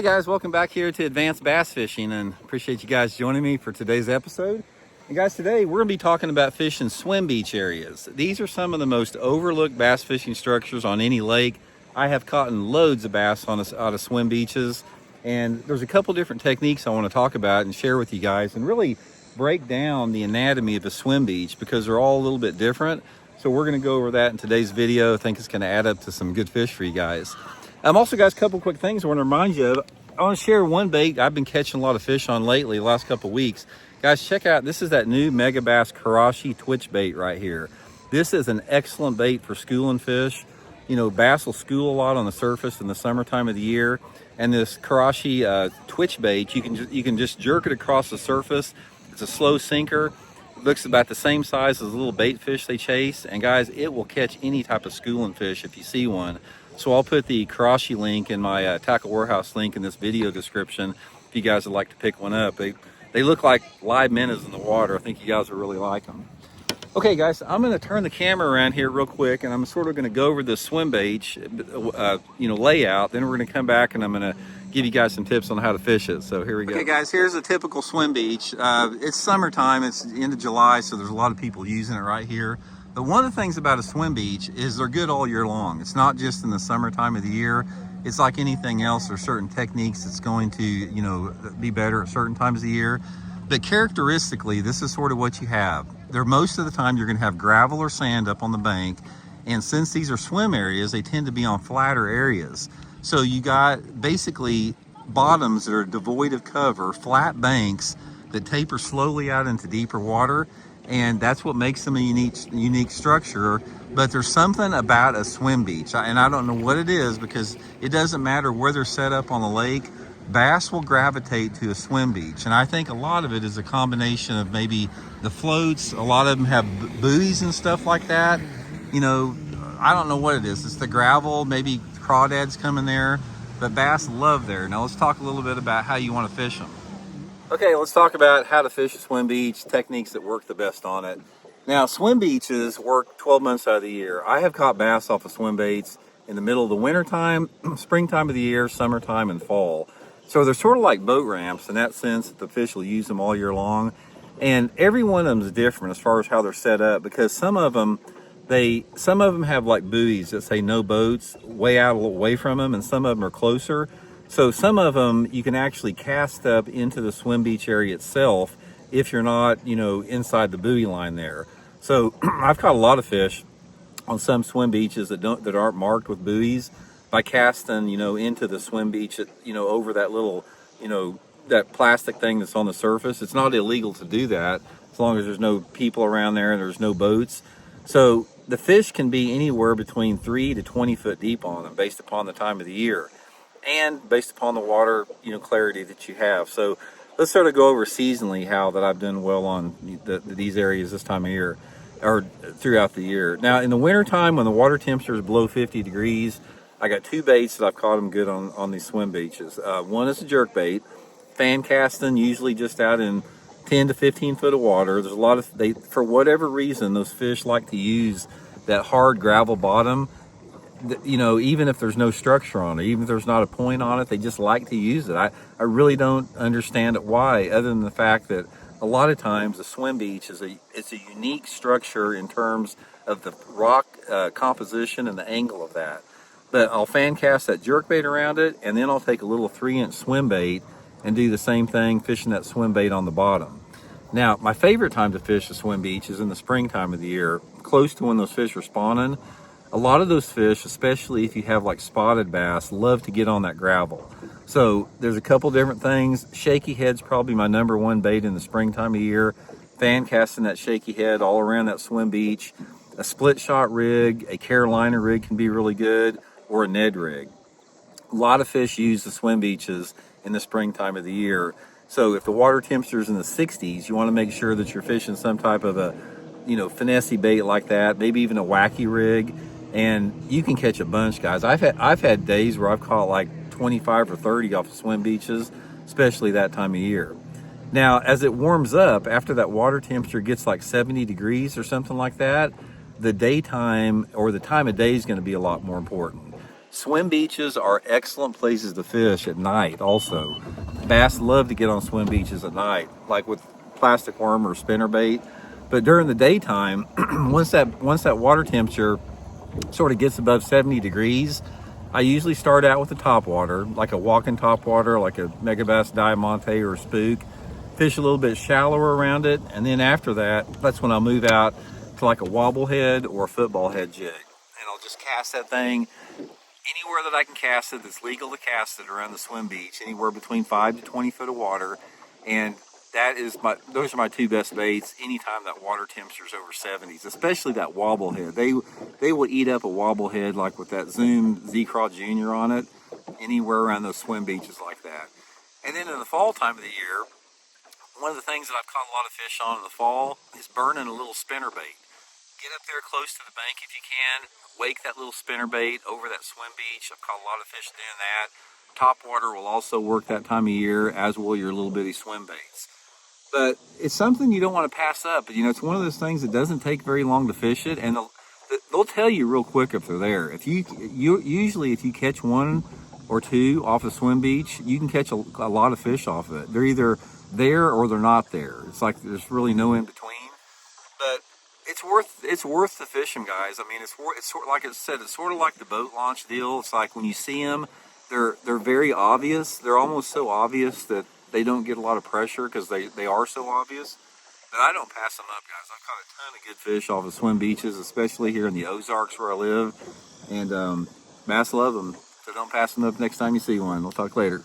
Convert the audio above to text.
Hey guys, welcome back here to Advanced Bass Fishing, and appreciate you guys joining me for today's episode. And guys, today we're going to be talking about fishing swim beach areas. These are some of the most overlooked bass fishing structures on any lake. I have caught loads of bass out of swim beaches, and there's a couple different techniques I want to talk about and share with you guys and really break down the anatomy of a swim beach because they're all a little bit different. So we're going to go over that in today's video. I think it's going to add up to some good fish for you guys. Also, guys, a couple quick things I want to remind you of. I want to share one bait I've been catching a lot of fish on lately, the last couple weeks. Guys, check out, this is that new Megabass Karashi twitch bait right here. This is an excellent bait for schooling fish. You know, bass will school a lot on the surface in the summertime of the year. And this Karashi twitch bait, you can just jerk it across the surface. It's a slow sinker. It looks about the same size as the little bait fish they chase. And guys, it will catch any type of schooling fish if you see one. So I'll put the Karashi link in my Tackle Warehouse link in this video description if you guys would like to pick one up. They look like live minnows in the water. I think you guys will really like them. Okay, guys, I'm going to turn the camera around here real quick, and I'm sort of going to go over the swim bait, layout. Then we're going to come back, and I'm going to give you guys some tips on how to fish it. So here we go. Okay, guys, here's a typical swim beach. It's summertime. It's the end of July, so there's a lot of people using it right here. But one of the things about a swim beach is they're good all year long. It's not just in the summertime of the year. It's like anything else. There's certain techniques that's going to, be better at certain times of the year. But characteristically, this is sort of what you have. Most of the time you're going to have gravel or sand up on the bank. And since these are swim areas, they tend to be on flatter areas. So you got basically bottoms that are devoid of cover, flat banks that taper slowly out into deeper water. And that's what makes them a unique structure. But there's something about a swim beach, and I don't know what it is, because it doesn't matter where they're set up on the lake. Bass will gravitate to a swim beach, and I think a lot of it is a combination of maybe the floats. A lot of them have buoys and stuff like that. I don't know what it is. It's the gravel, maybe crawdads come in there, but bass love there. Now let's talk a little bit about how you want to fish them. Okay, let's talk about how to fish a swim beach, techniques that work the best on it. Now, swim beaches work 12 months out of the year. I have caught bass off of swim baits in the middle of the winter time, springtime of the year, summertime, and fall. So they're sort of like boat ramps in that sense that the fish will use them all year long. And every one of them is different as far as how they're set up, because some of them have like buoys that say no boats way out away from them, and some of them are closer. So some of them you can actually cast up into the swim beach area itself if you're not, inside the buoy line there. So I've caught a lot of fish on some swim beaches that aren't marked with buoys by casting, into the swim beach, over that little, that plastic thing that's on the surface. It's not illegal to do that as long as there's no people around there and there's no boats. So the fish can be anywhere between 3 to 20 foot deep on them based upon the time of the year and based upon the water, clarity that you have. So let's sort of go over seasonally how that I've done well on these areas this time of year or throughout the year. Now, in the wintertime when the water temperature is below 50 degrees, I got two baits that I've caught them good on these swim beaches. One is a jerk bait, fan casting, usually just out in 10 to 15 foot of water. There's a lot of, for whatever reason, those fish like to use that hard gravel bottom. Even if there's no structure on it, even if there's not a point on it, they just like to use it. I really don't understand it why, other than the fact that a lot of times a swim beach is a unique structure in terms of the rock composition and the angle of that. But I'll fan cast that jerk bait around it, and then I'll take a little 3-inch swim bait and do the same thing, fishing that swim bait on the bottom. Now, my favorite time to fish a swim beach is in the springtime of the year, close to when those fish are spawning. A lot of those fish, especially if you have like spotted bass, love to get on that gravel. So there's a couple different things. Shaky head's probably my number one bait in the springtime of year. Fan casting that shaky head all around that swim beach. A split shot rig, a Carolina rig can be really good, or a Ned rig. A lot of fish use the swim beaches in the springtime of the year. So if the water temperature is in the 60s, you want to make sure that you're fishing some type of a, finesse bait like that, maybe even a wacky rig. And you can catch a bunch, guys. I've had days where I've caught like 25 or 30 off of swim beaches, especially that time of year. Now, as it warms up, after that water temperature gets like 70 degrees or something like that, the daytime or the time of day is going to be a lot more important. Swim beaches are excellent places to fish at night also. Bass love to get on swim beaches at night, like with plastic worm or spinnerbait. But during the daytime, once that water temperature sort of gets above 70 degrees, I usually start out with the top water, like a walking top water, like a Megabass, Diamante, or Spook. Fish a little bit shallower around it, and then after that, that's when I'll move out to like a wobble head or a football head jig. And I'll just cast that thing anywhere that I can cast it that's legal to cast it around the swim beach, anywhere between 5 to 20 foot of water. And those are my two best baits anytime that water temperature is over 70s, especially that wobble head. They will eat up a wobble head like with that Zoom Z-Craw Junior on it, anywhere around those swim beaches like that. And then in the fall time of the year, one of the things that I've caught a lot of fish on in the fall is burning a little spinner bait. Get up there close to the bank if you can, wake that little spinner bait over that swim beach. I've caught a lot of fish doing that. Top water will also work that time of year, as will your little bitty swim baits. But it's something you don't want to pass up. You know, it's one of those things that doesn't take very long to fish it, and they'll tell you real quick if they're there. If you usually if you catch one or two off a swim beach, you can catch a lot of fish off of it. They're either there or they're not there. It's like there's really no in between. But it's worth the fishing, guys. I mean, it's sort like I said, it's sort of like the boat launch deal. It's like when you see them, they're very obvious. They're almost so obvious that they don't get a lot of pressure because they are so obvious. But I don't pass them up, guys. I've caught a ton of good fish off of swim beaches, especially here in the Ozarks where I live. And bass love them. So don't pass them up next time you see one. We'll talk later.